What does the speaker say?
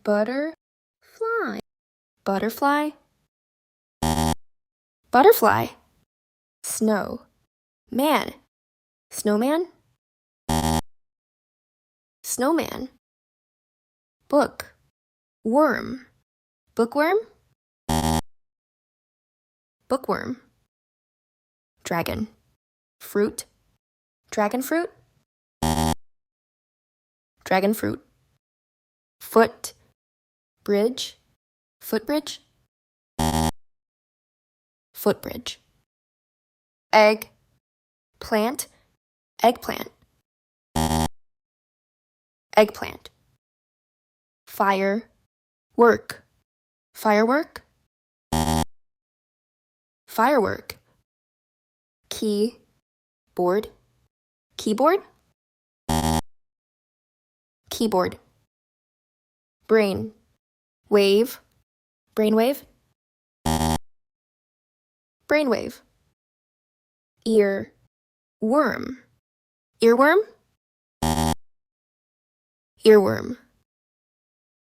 Butterfly. Butterfly. Butterfly. Snow. Man. Snowman. Snowman. Book. Worm. Bookworm. Bookworm. Dragon. Fruit. Dragon fruit. Dragon fruit. Foot. Bridge. Footbridge. Footbridge. Egg. Plant. Eggplant. Eggplant. Fire. Work. Firework. Firework. Key. Board. Keyboard. Keyboard. Brain. Wave. Brainwave. Brainwave. Ear. Worm. Earworm. Earworm.